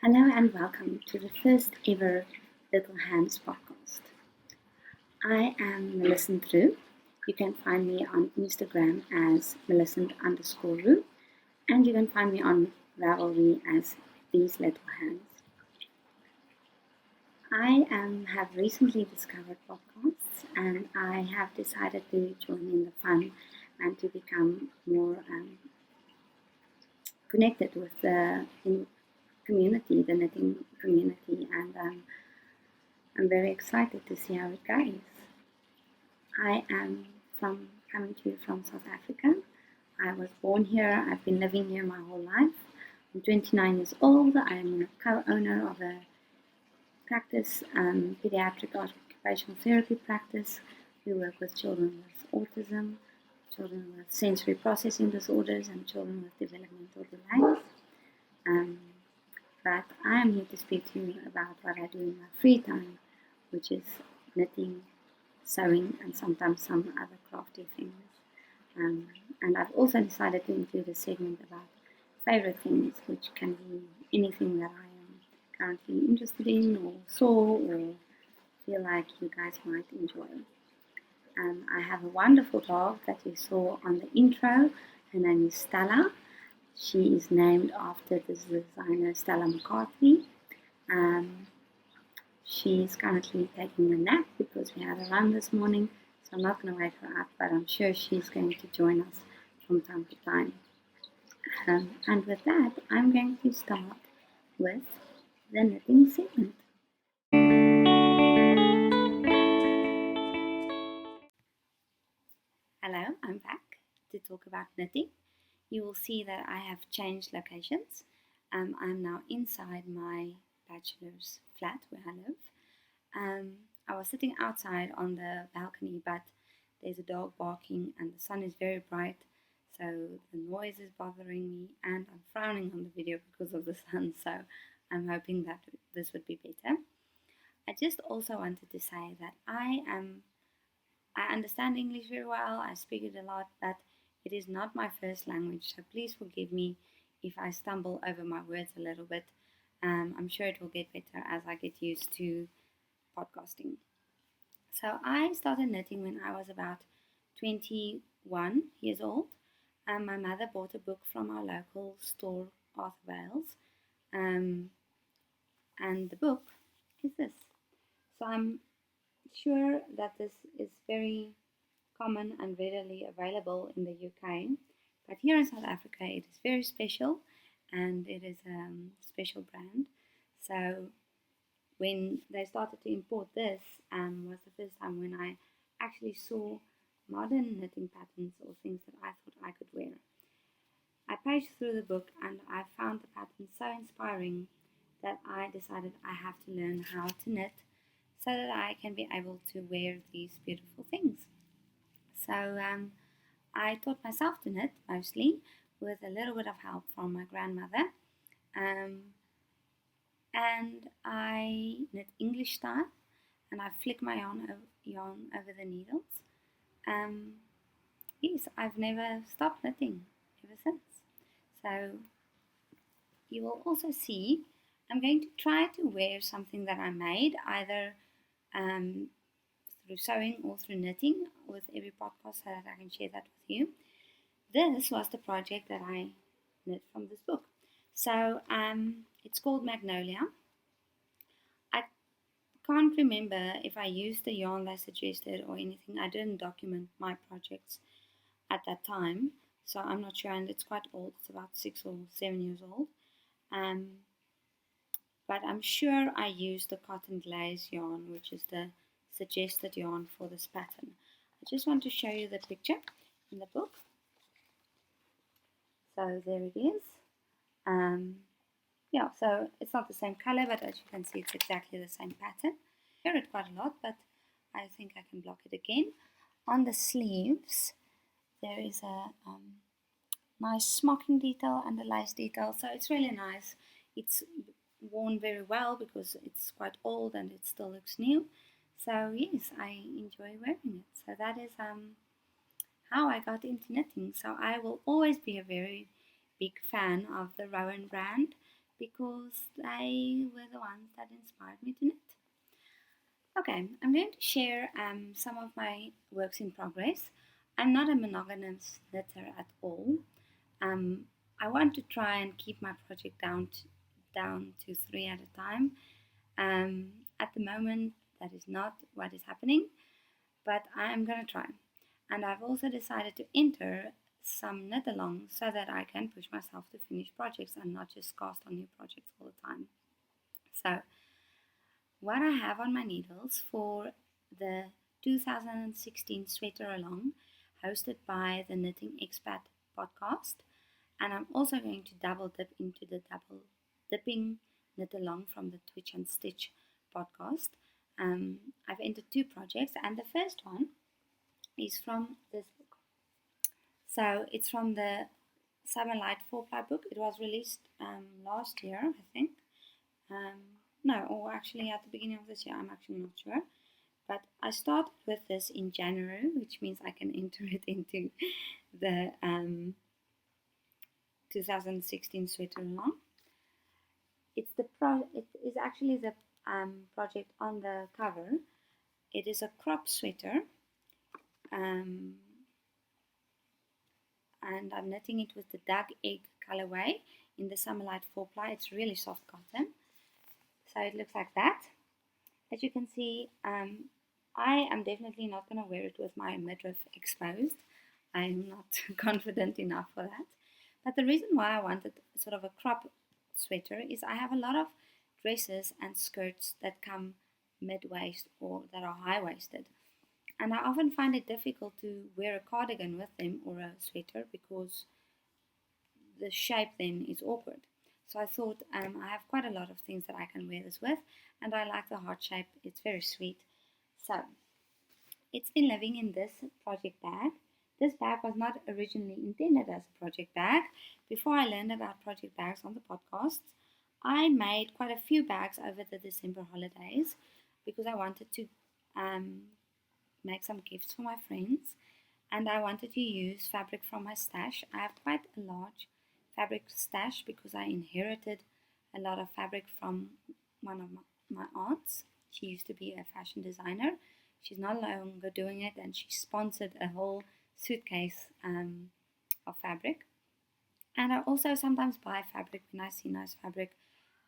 Hello and welcome to the first ever Little Hands podcast. I am Millicent Roo. You can find me on Instagram as Millicent_Roo, and you can find me on Ravelry as These Little Hands. I have recently discovered podcasts, and I have decided to join in the fun and to become more connected with the community, the knitting community, and I'm very excited to see how it goes. I am coming to you from South Africa. I was born here. I've been living here my whole life. I'm 29 years old. I'm a co-owner of a practice, pediatric occupational therapy practice. We work with children with autism, children with sensory processing disorders, and children with developmental delays. But I am here to speak to you about what I do in my free time, which is knitting, sewing, and sometimes some other crafty things. And I've also decided to include a segment about favorite things, which can be anything that I am currently interested in or saw or feel like you guys might enjoy. I have a wonderful dog that you saw on the intro. Her name is Stella. She is named after the designer Stella McCartney. She's currently taking a nap because we had a run this morning, so I'm not going to wake her up, but I'm sure she's going to join us from time to time. And with that, I'm going to start with the knitting segment. Hello, I'm back to talk about knitting. You will see that I have changed locations. I'm now inside my bachelor's flat where I live. I was sitting outside on the balcony, but there's a dog barking and the sun is very bright, so the noise is bothering me, and I'm frowning on the video because of the sun, so I'm hoping that this would be better. I just also wanted to say that I understand English very well, I speak it a lot, but it is not my first language, so please forgive me if I stumble over my words a little bit. I'm sure it will get better as I get used to podcasting. So I started knitting when I was about 21 years old. My mother bought a book from our local store, Arthur Vales, and the book is this. So I'm sure that this is very common and readily available in the UK, but here in South Africa it is very special, and it is a special brand. So when they started to import this, was the first time when I actually saw modern knitting patterns or things that I thought I could wear. I paged through the book and I found the patterns so inspiring that I decided I have to learn how to knit so that I can be able to wear these beautiful things. So I taught myself to knit mostly with a little bit of help from my grandmother. And I knit English style, and I flick my yarn over the needles. Yes, I've never stopped knitting ever since. So you will also see I'm going to try to wear something that I made, either through sewing or through knitting, with every podcast so that I can share that with you. This was the project that I knit from this book. So it's called Magnolia. I can't remember if I used the yarn they suggested or anything. I didn't document my projects at that time, so I'm not sure, and it's quite old. It's about 6 or 7 years old. But I'm sure I used the cotton glaze yarn, which is the suggested yarn for this pattern. I just want to show you the picture in the book. So there it is. Yeah, so it's not the same color, but as you can see, it's exactly the same pattern. I hear it quite a lot, but I think I can block it again. On the sleeves, there is a nice smocking detail and a lace detail, so it's really nice. It's worn very well because it's quite old and it still looks new. So yes, I enjoy wearing it. So that is how I got into knitting. So I will always be a very big fan of the Rowan brand. because they were the ones that inspired me to knit. Okay, I'm going to share some of my works in progress. I'm not a monogamous knitter at all. Um, I want to try and keep my project down to 3 at a time. At the moment, that is not what is happening, but I am going to try. And I've also decided to enter some knit along so that I can push myself to finish projects and not just cast on new projects all the time. So, what I have on my needles for the 2016 sweater along, hosted by the Knitting Expat podcast, and I'm also going to double dip into the double dipping knit along from the Twitch and Stitch podcast. I've entered 2 projects, and the first one is from this book. So it's from the Summer Light 4-ply book. It was released last year, I think. No, or actually at the beginning of this year, I'm actually not sure. But I started with this in January, which means I can enter it into the 2016 sweater along. It is actually the project on the cover. It is a crop sweater, and I'm knitting it with the Dug Egg colorway in the Summer Light 4-ply. It's really soft cotton, so it looks like that. As you can see, I am definitely not going to wear it with my midriff exposed. I'm not confident enough for that. But the reason why I wanted sort of a crop sweater is I have a lot of dresses and skirts that come mid-waist or that are high-waisted. And I often find it difficult to wear a cardigan with them or a sweater because the shape then is awkward. So I thought I have quite a lot of things that I can wear this with, and I like the heart shape. It's very sweet. So it's been living in this project bag. This bag was not originally intended as a project bag. Before I learned about project bags on the podcasts, I made quite a few bags over the December holidays because I wanted to make some gifts for my friends, and I wanted to use fabric from my stash. I have quite a large fabric stash because I inherited a lot of fabric from one of my aunts. She used to be a fashion designer. She's no longer doing it, and she sponsored a whole suitcase of fabric. And I also sometimes buy fabric when I see nice fabric.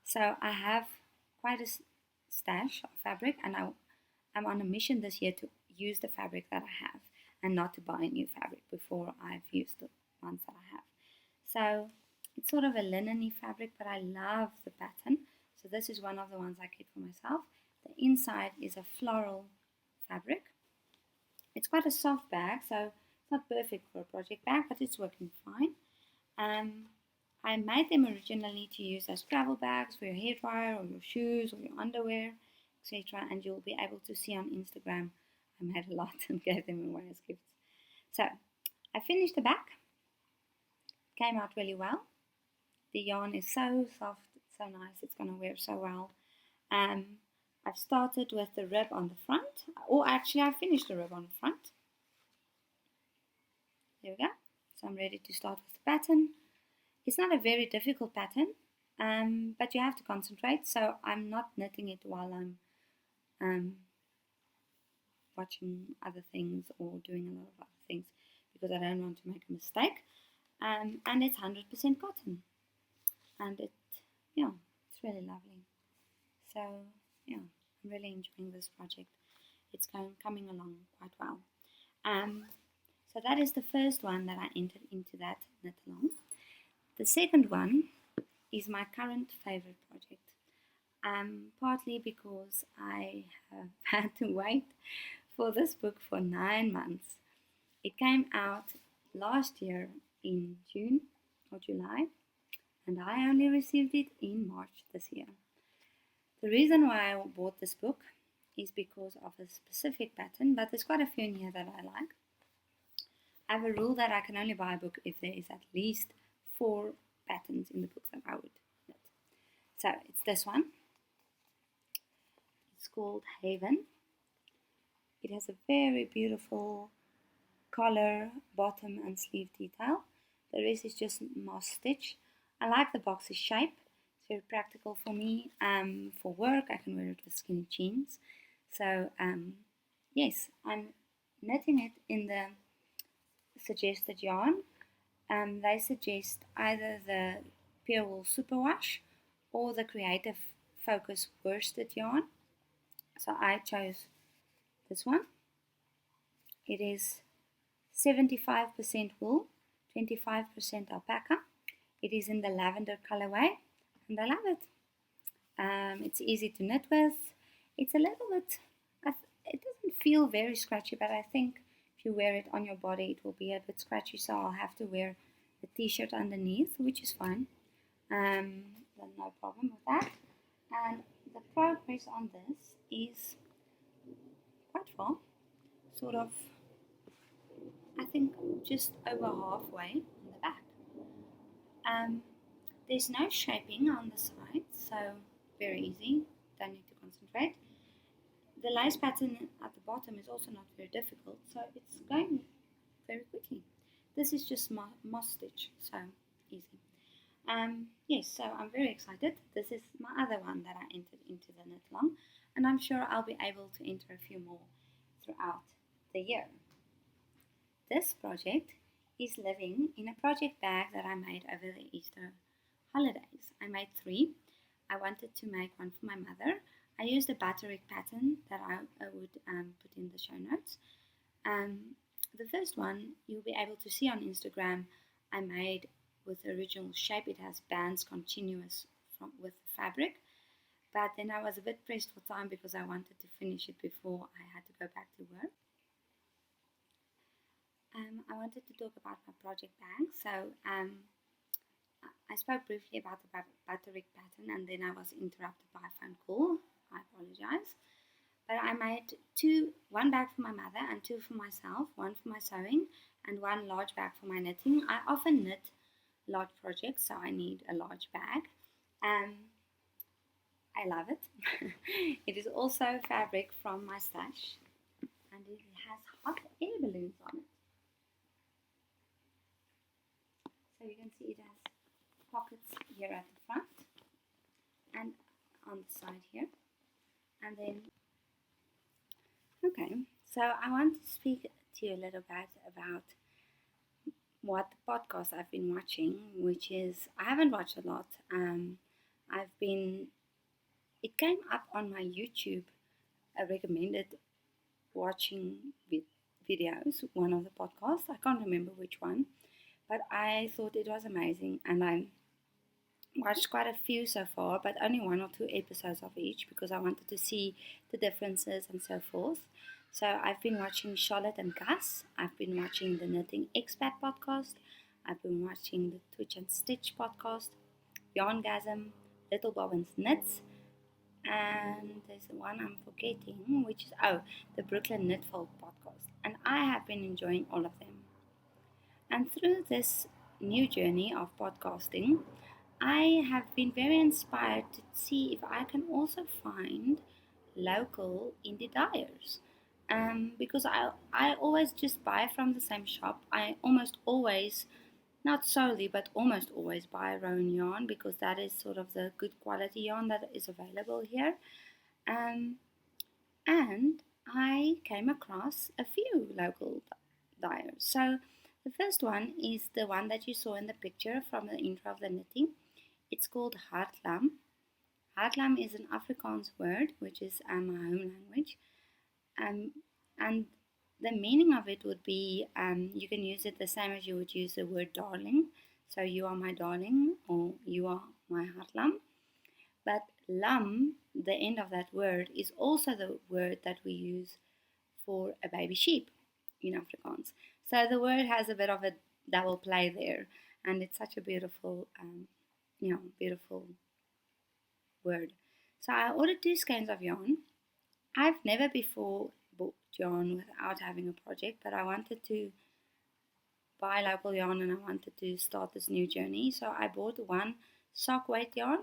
So I have quite a stash of fabric, and I'm on a mission this year to use the fabric that I have and not to buy new fabric before I've used the ones that I have. So it's sort of a linen-y fabric, but I love the pattern. So this is one of the ones I get for myself. The inside is a floral fabric. It's quite a soft bag, so it's not perfect for a project bag, but it's working fine. I made them originally to use as travel bags for your hairdryer or your shoes or your underwear, etc. And you'll be able to see on Instagram I made a lot and gave them away as gifts. So I finished the back. Came out really well. The yarn is so soft, so nice. It's going to wear so well. I've started with the rib on the front. Or actually I finished the rib on the front. There we go. So I'm ready to start with the pattern. It's not a very difficult pattern, but you have to concentrate. So I'm not knitting it while I'm watching other things or doing a lot of other things because I don't want to make a mistake. And it's 100% cotton, and it's really lovely. So yeah, I'm really enjoying this project. It's coming along quite well. So that is the first one that I entered into that knit along. The second one is my current favorite project. Partly because I have had to wait for this book for 9 months. It came out last year in June or July, and I only received it in March this year. The reason why I bought this book is because of a specific pattern, but there's quite a few in here that I like. I have a rule that I can only buy a book if there is at least 4 patterns in the book that I would knit. So it's this one. It's called Haven. It has a very beautiful collar, bottom and sleeve detail. The rest is just moss stitch. I like the box's shape. very practical for me. For work, I can wear it with skinny jeans. So yes, I'm knitting it in the suggested yarn. They suggest either the Pure Wool Superwash or the Creative Focus worsted yarn. So I chose this one. It is 75% wool, 25% alpaca. It is in the lavender colorway, and I love it. It's easy to knit with. It's a little bit, it doesn't feel very scratchy, but I think if you wear it on your body, it will be a bit scratchy, so I'll have to wear a t-shirt underneath, which is fine. There's no problem with that. And the progress on this is quite far, sort of, I think just over halfway on the back. There's no shaping on the sides, so very easy, don't need to concentrate. The lace pattern at the bottom is also not very difficult, so it's going very quickly. This is just moss stitch, so easy. Yes, so I'm very excited. This is my other one that I entered into the knit along, and I'm sure I'll be able to enter a few more throughout the year. This project is living in a project bag that I made over the Easter holidays. I made 3. I wanted to make one for my mother. I used a batik pattern that I would put in the show notes. The first one you'll be able to see on Instagram. I made with the original shape. It has bands continuous with the fabric, but then I was a bit pressed for time because I wanted to finish it before I had to go back to work. I wanted to talk about my project bag. So I spoke briefly about the batik pattern, and then I was interrupted by a phone call. I apologize. But I made 1 bag for my mother and 2 for myself, 1 for my sewing and 1 large bag for my knitting. I often knit large projects, so I need a large bag. I love it. It is also fabric from my stash, and it has hot air balloons on it. So you can see it has pockets here at the front and on the side here. And then, okay, so I want to speak to you a little bit about what podcast I've been watching, which is, I haven't watched a lot. It came up on my YouTube, recommended watching videos, one of the podcasts, I can't remember which one, but I thought it was amazing, and I watched quite a few so far, but only 1 or 2 episodes of each because I wanted to see the differences and so forth. So I've been watching Charlotte and Gus. I've been watching the Knitting Expat podcast. I've been watching the Twitch and Stitch podcast, Yarngasm, Little Bobbins Knits, and there's the one I'm forgetting, which is, the Brooklyn Knitfold podcast. And I have been enjoying all of them. And through this new journey of podcasting, I have been very inspired to see if I can also find local indie dyers. Because I always just buy from the same shop. I almost always, not solely, but almost always buy Rowan yarn because that is sort of the good quality yarn that is available here. And I came across a few local dyers. So the first one is the one that you saw in the picture from the intro of the knitting. It's called Hartlam. Hartlam is an Afrikaans word, which is my home language. And the meaning of it would be, you can use it the same as you would use the word darling. So you are my darling, or you are my Hartlam. But lam, the end of that word, is also the word that we use for a baby sheep in Afrikaans. So the word has a bit of a double play there, and it's such a beautiful, beautiful word. So I ordered 2 skeins of yarn. I've never before bought yarn without having a project, but I wanted to buy local yarn and I wanted to start this new journey. So I bought 1 sock weight yarn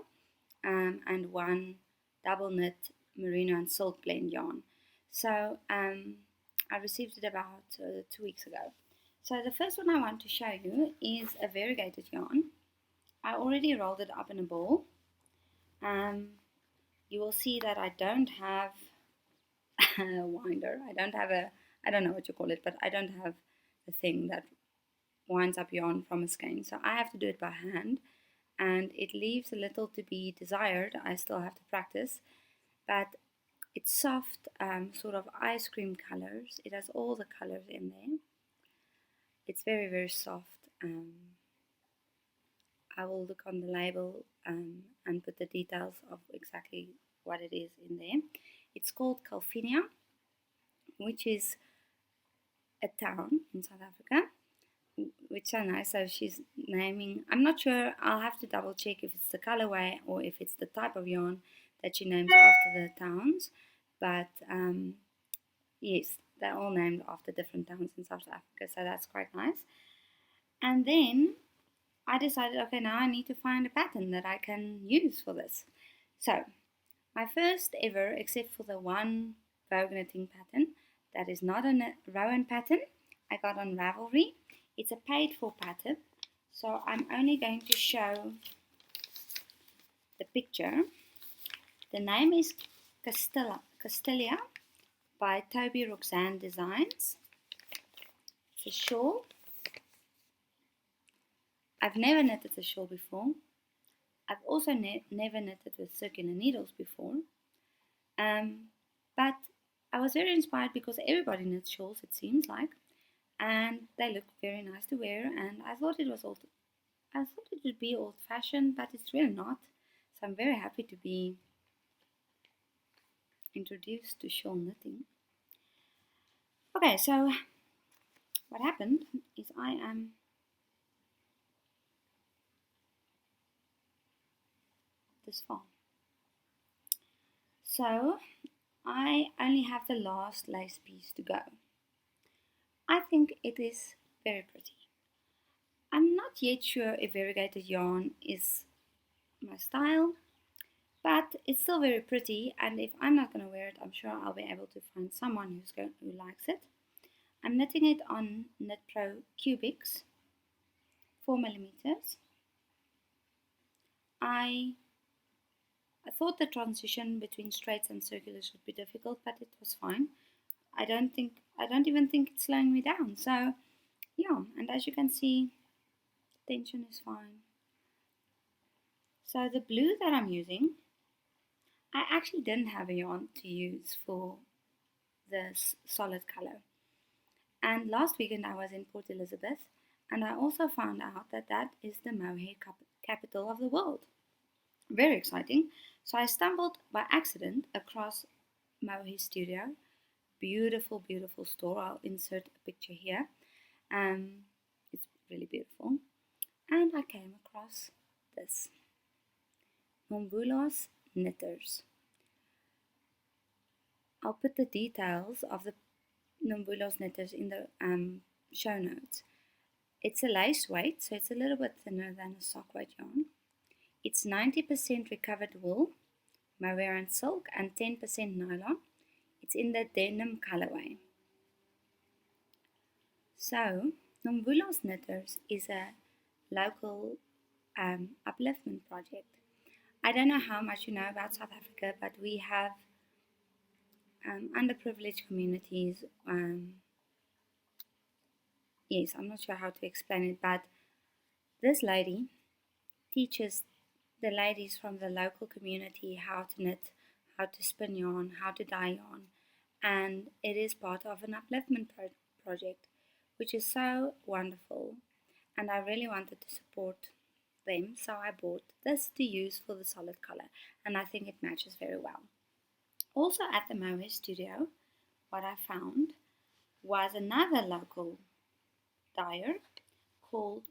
and 1 double knit merino and silk blend yarn. So I received it about 2 weeks ago. So the first one I want to show you is a variegated yarn. I already rolled it up in a ball. You will see that I don't have a winder. I don't know what you call it, but I don't have the thing that winds up yarn from a skein. So I have to do it by hand, and it leaves a little to be desired. I still have to practice, but it's soft, sort of ice cream colors. It has all the colors in there. It's very, very soft. I will look on the label and put the details of exactly what it is in there. It's called Calvinia, which is a town in South Africa, which are nice. So she's naming, I'm not sure, I'll have to double check if it's the colorway or if it's the type of yarn that she names after the towns. But yes, they're all named after different towns in South Africa, so that's quite nice. And then I decided, okay, now I need to find a pattern that I can use for this. So my first ever, except for the one Vogue knitting pattern that is not a Rowan pattern, I got on Ravelry. It's a paid for pattern, so I'm only going to show the picture. The name is Castelia by Toby Roxanne Designs. It's a shawl. I've never knitted a shawl before. I've also never knitted with circular needles before. But I was very inspired because everybody knits shawls, it seems like, and they look very nice to wear. And I thought it would be old-fashioned, but it's really not. So I'm very happy to be introduced to shawl knitting. Okay, so what happened is I am this far. So I only have the last lace piece to go. I think it is very pretty. I'm not yet sure if variegated yarn is my style, but it's still very pretty, and if I'm not going to wear it, I'm sure I'll be able to find someone who likes it. I'm knitting it on Knit Pro Cubics, 4mm. I thought the transition between straights and circulars would be difficult, but it was fine. I don't even think it's slowing me down. So yeah, and as you can see, tension is fine. So the blue that I'm using, I actually didn't have a yarn to use for this solid color. And last weekend I was in Port Elizabeth, and I also found out that that is the mohair capital of the world. Very exciting. So I stumbled by accident across Mohair Studio. Beautiful, beautiful store. I'll insert a picture here. It's really beautiful. And I came across this. Nomvulos Knitters. I'll put the details of the Nomvulos Knitters in the show notes. It's a lace weight, so it's a little bit thinner than a sock weight yarn. It's 90% recovered wool, mohair and silk, and 10% nylon. It's in the denim colorway. So, Nomvulos Knitters is a local upliftment project. I don't know how much you know about South Africa, but we have underprivileged communities. Yes, I'm not sure how to explain it, but this lady teaches the ladies from the local community how to knit, how to spin yarn, how to dye yarn, and it is part of an upliftment project, which is so wonderful, and I really wanted to support them, so I bought this to use for the solid color, and I think it matches very well. Also at the Mohair Studio, what I found was another local dyer called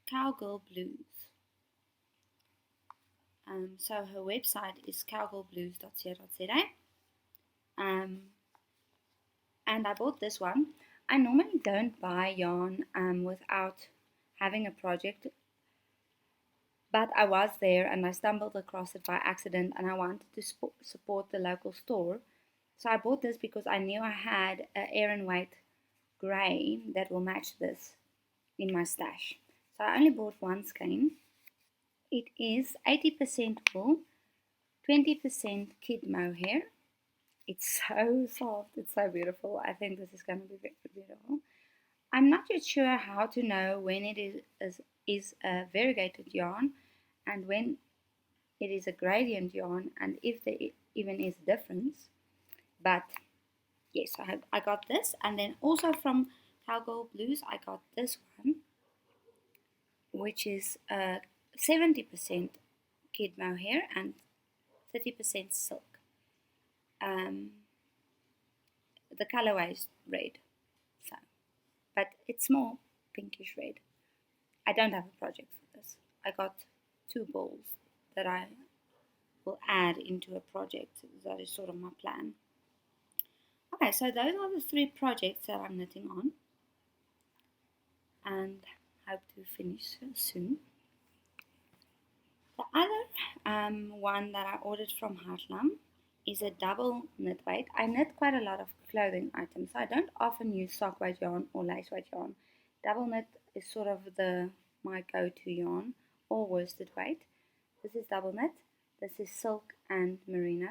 Cowgirl Blues. So her website is cowgirlblues.co.za. And I bought this one. I normally don't buy yarn without having a project, but I was there and I stumbled across it by accident, and I wanted to support the local store. So I bought this because I knew I had an Aran Weight grey that will match this in my stash. So I only bought one skein, It is 80% wool, 20% kid mohair. It's so soft, it's so beautiful. I think this is going to be very beautiful. I'm not yet sure how to know when it is a variegated yarn and when it is a gradient yarn, and if there even is a difference. But yes, I got this, and then also from Cowgirl Blues I got this one, which is 70% kid mohair and 30% silk. The colorway is red, so but it's more pinkish red. I don't have a project for this. I got 2 balls that I will add into a project. That is sort of my plan. Okay, so those are the 3 projects that I'm knitting on and hope to finish soon. The other one that I ordered from Heartlam is a double knit weight. I knit quite a lot of clothing items, so I don't often use sock weight yarn or lace weight yarn. Double knit is sort of my go-to yarn, or worsted weight. This is double knit. This is silk and merino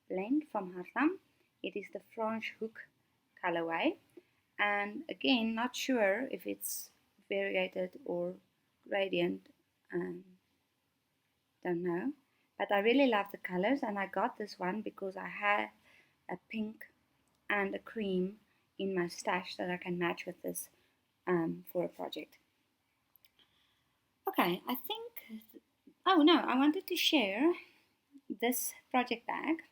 blend from Heartlam. It is the French hook colorway, and again, not sure if it's variegated or gradient. Don't know, but I really love the colors, and I got this one because I have a pink and a cream in my stash that I can match with this for a project. Okay, I think, oh no, I wanted to share this project bag.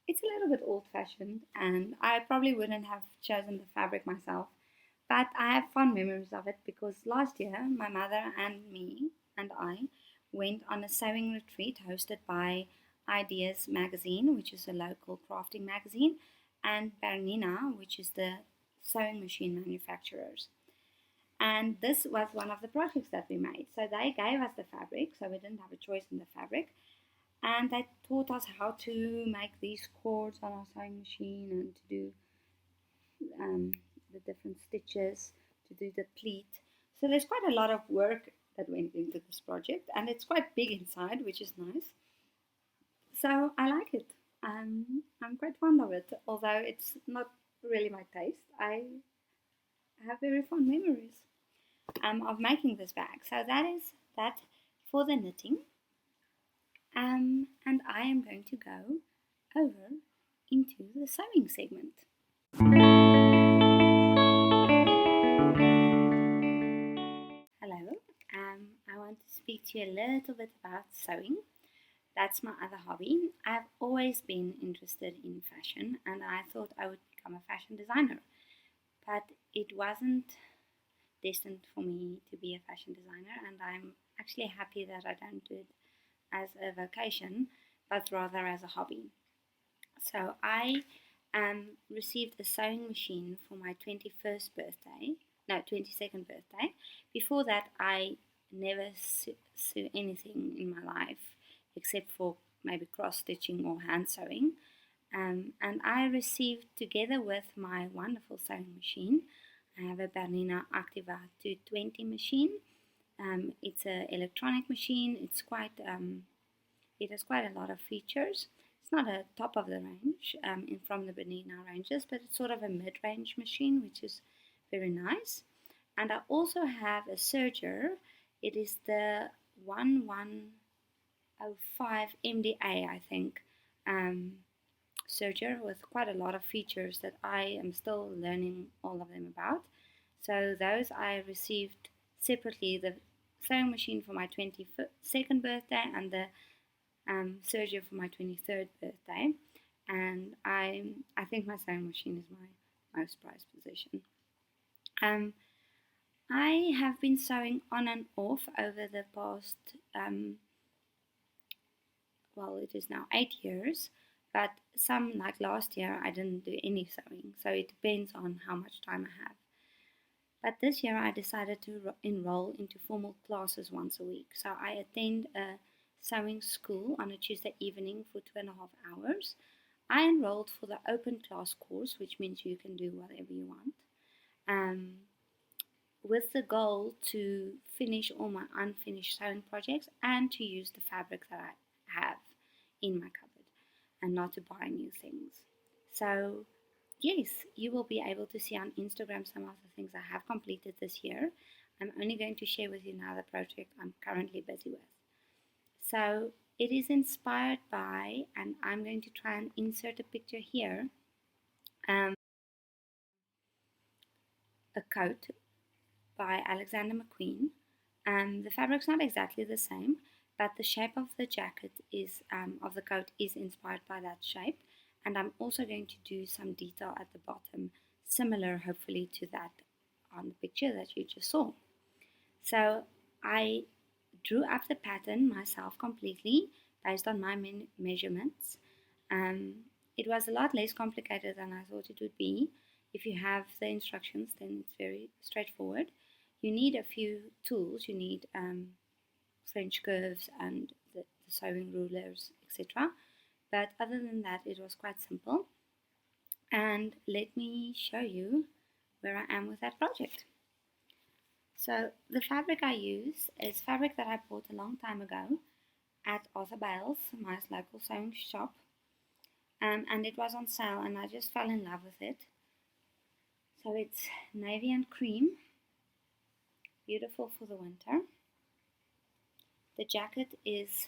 It's a little bit old-fashioned, and I probably wouldn't have chosen the fabric myself, but I have fond memories of it because last year my mother and me and I went on a sewing retreat hosted by Ideas Magazine, which is a local crafting magazine, and Bernina, which is the sewing machine manufacturers. And this was one of the projects that we made. So they gave us the fabric, so we didn't have a choice in the fabric. And they taught us how to make these cords on our sewing machine and to do the different stitches, to do the pleat. So there's quite a lot of work that went into this project, and it's quite big inside, which is nice. So I like it. I'm quite fond of it, although it's not really my taste. I have very fond memories of making this bag. So that is that for the knitting. And I am going to go over into the sewing segment. Hello, I want to speak to you a little bit about sewing. That's my other hobby. I've always been interested in fashion, and I thought I would become a fashion designer, but it wasn't destined for me to be a fashion designer, and I'm actually happy that I don't do it as a vocation, but rather as a hobby. So I received a sewing machine for my 21st birthday, no, 22nd birthday. Before that, I never sew anything in my life except for maybe cross stitching or hand sewing. And I received, together with my wonderful sewing machine, I have a Bernina Activa 220 machine. It's an electronic machine. It has quite a lot of features. It's not a top of the range from the Bernina ranges, but it's sort of a mid-range machine, which is very nice. And I also have a serger. It is the 1105 MDA, I think, serger with quite a lot of features that I am still learning all of them about. So those I received separately, the sewing machine for my 22nd birthday and the serger for my 23rd birthday. And I think my sewing machine is my most prized possession. I have been sewing on and off over the past, well, it is now 8 years, but some, like last year, I didn't do any sewing, so it depends on how much time I have. But this year I decided to enroll into formal classes once a week, so I attend a sewing school on a Tuesday evening for 2.5 hours. I enrolled for the open class course, which means you can do whatever you want. with the goal to finish all my unfinished sewing projects and to use the fabric that I have in my cupboard and not to buy new things. So yes, you will be able to see on Instagram some of the things I have completed this year. I'm only going to share with you now the project I'm currently busy with. So it is inspired by, and I'm going to try and insert a picture here, a coat by Alexander McQueen. The fabric's not exactly the same, but the shape of the jacket is of the coat is inspired by that shape. And I'm also going to do some detail at the bottom, similar hopefully to that on the picture that you just saw. So I drew up the pattern myself completely based on my measurements. It was a lot less complicated than I thought it would be. If you have the instructions, then it's very straightforward. You need a few tools. You need French curves and the sewing rulers, etc. But other than that, it was quite simple. And let me show you where I am with that project. So the fabric I use is fabric that I bought a long time ago at Arthur Bale's, my local sewing shop. And it was on sale and I just fell in love with it. So it's navy and cream, beautiful for the winter. The jacket is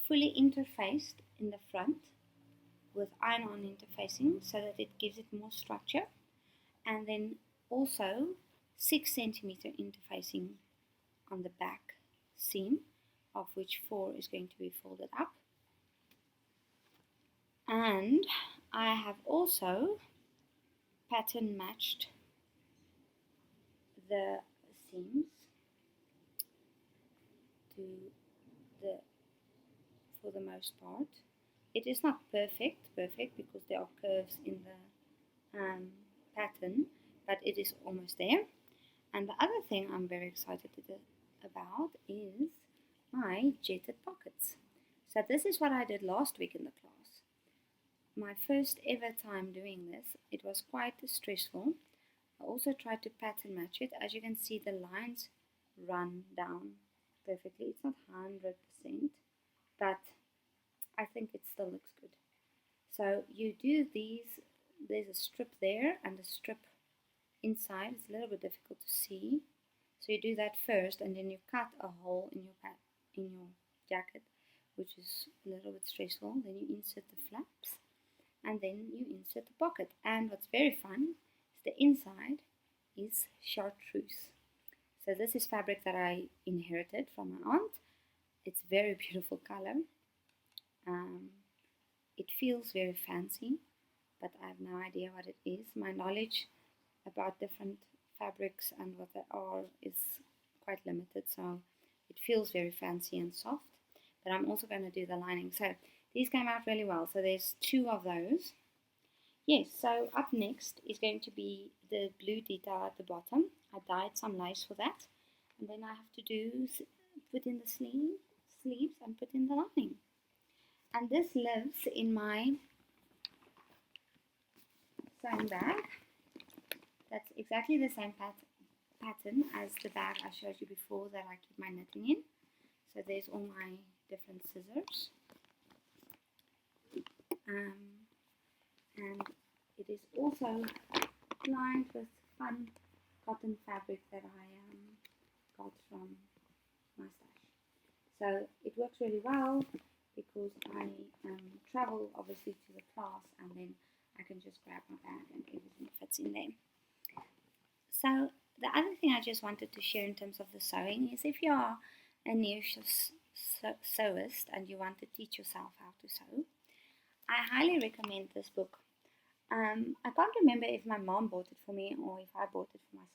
fully interfaced in the front with iron-on interfacing so that it gives it more structure, and then also 6 centimeter interfacing on the back seam, of which 4 is going to be folded up. And I have also pattern matched the seams to the, for the most part. It is not perfect because there are curves in the pattern, but it is almost there. And the other thing I'm very excited about is my jetted pockets. So this is what I did last week in the class. My first ever time doing this. It was quite stressful. I also tried to pattern match it. As you can see, the lines run down perfectly. It's not 100%, but I think it still looks good. So you do these, there's a strip there and a strip inside. It's a little bit difficult to see. So you do that first, and then you cut a hole in your jacket, which is a little bit stressful. Then you insert the flaps, and then you insert the pocket. And what's very fun is the inside is chartreuse. So this is fabric that I inherited from my aunt. It's very beautiful color. It feels very fancy, but I have no idea what it is. My knowledge about different fabrics and what they are is quite limited, so it feels very fancy and soft. But I'm also going to do the lining. So these came out really well. So there's 2 of those. Yes, so up next is going to be the blue detail at the bottom. I dyed some lace for that. And then I have to do, put in the sleeves and put in the lining. And this lives in my sewing bag. That's exactly the same pattern as the bag I showed you before that I keep my knitting in. So there's all my different scissors. And it is also lined with fun cotton fabric that I got from my stash. So it works really well because I travel obviously to the class, and then I can just grab my bag and everything fits in there. So the other thing I just wanted to share in terms of the sewing is if you are a new sewist and you want to teach yourself how to sew, I highly recommend this book. I can't remember if my mom bought it for me or if I bought it for myself.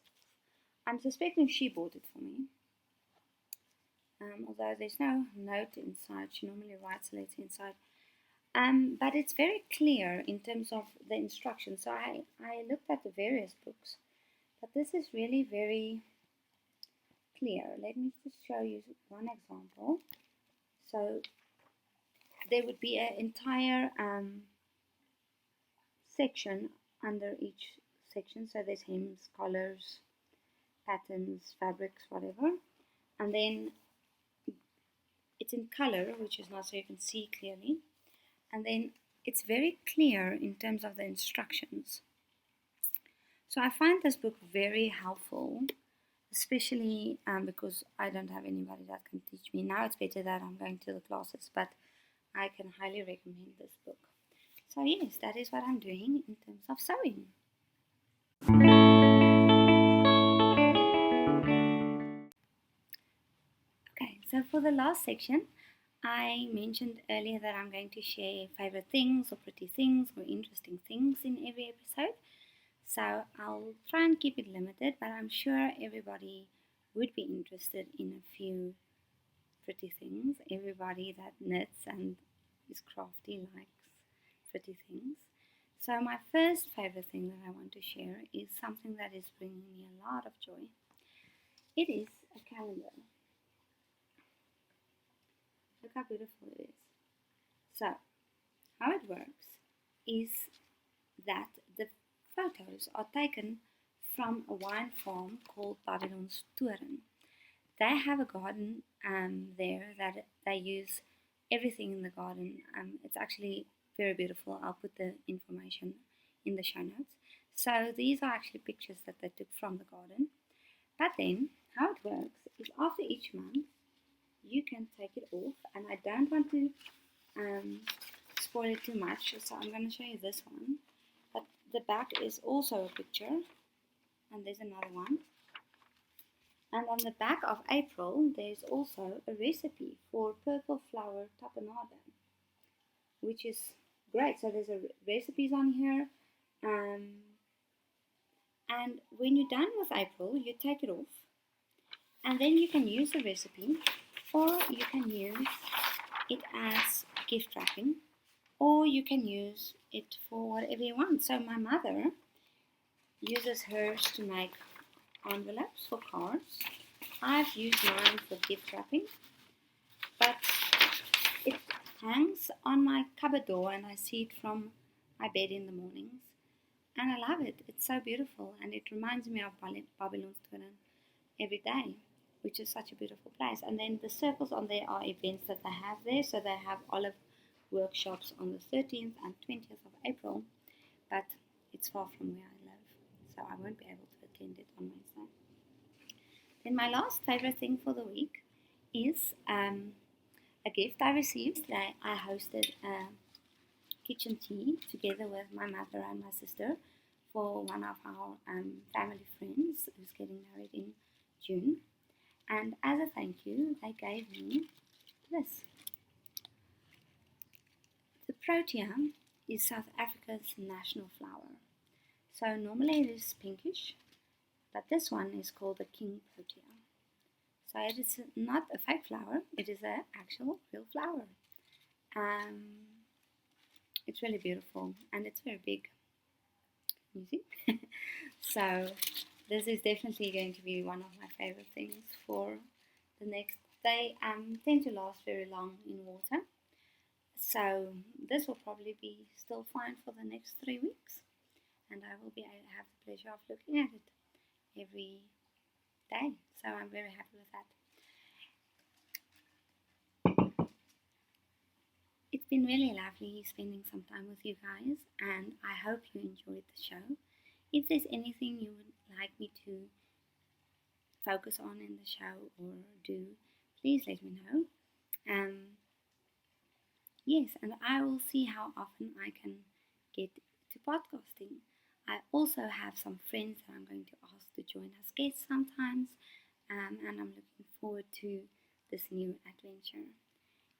I'm suspecting she bought it for me. Although there's no note inside, she normally writes a letter inside. But it's very clear in terms of the instructions. So I looked at the various books, but this is really very clear. Let me just show you one example. So there would be an entire section under each sections. So there's hems, collars, patterns, fabrics, whatever. And then it's in color, which is not so you can see clearly. And then it's very clear in terms of the instructions. So I find this book very helpful, especially because I don't have anybody that can teach me. Now it's better that I'm going to the classes, but I can highly recommend this book. So yes, that is what I'm doing in terms of sewing. Okay, so for the last section, I mentioned earlier that I'm going to share favorite things or pretty things or interesting things in every episode. So I'll try and keep it limited, but I'm sure everybody would be interested in a few pretty things. Everybody that knits and is crafty likes pretty things. So my first favorite thing that I want to share is something that is bringing me a lot of joy. It is a calendar. Look how beautiful it is. So how it works is that the photos are taken from a wine farm called Babylon's Toren. They have a garden there that they use everything in the garden. It's actually very beautiful. I'll put the information in the show notes. So these are actually pictures that they took from the garden. But then how it works is after each month you can take it off, and I don't want to spoil it too much, so I'm going to show you this one. But the back is also a picture, and there's another one. And on the back of April, there's also a recipe for purple flower tapenade, which is great. So there's recipes on here. And when you're done with April, you take it off. And then you can use the recipe, or you can use it as gift wrapping, or you can use it for whatever you want. So my mother uses hers to make envelopes for cards. I've used mine for gift wrapping, but it hangs on my cupboard door and I see it from my bed in the mornings, and I love it. It's so beautiful, and it reminds me of Babylon's Toren every day, which is such a beautiful place. And then the circles on there are events that they have there. So they have olive workshops on the 13th and 20th of April, but it's far from where I live, so I won't be able to attend it on Wednesday. Then my last favorite thing for the week is a gift I received. I hosted a kitchen tea together with my mother and my sister for one of our family friends who's getting married in June. And as a thank you, they gave me this. The protea is South Africa's national flower. So normally it is pinkish, but this one is called the king protea. So it is not a fake flower, it is an actual real flower. It's really beautiful, and it's very big. You see? So this is definitely going to be one of my favorite things for the next. They tend to last very long in water, so this will probably be still fine for the next 3 weeks, and I will be able to have the pleasure of looking at it every day. So I'm very happy with that. It's been really lovely spending some time with you guys, and I hope you enjoyed the show. If there's anything you would like me to focus on in the show or do, please let me know. Yes, and I will see how often I can get to podcasting. I also have some friends that I'm going to ask to join as guests sometimes, and I'm looking forward to this new adventure.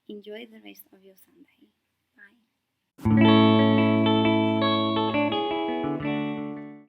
Enjoy the rest of your Sunday. Bye.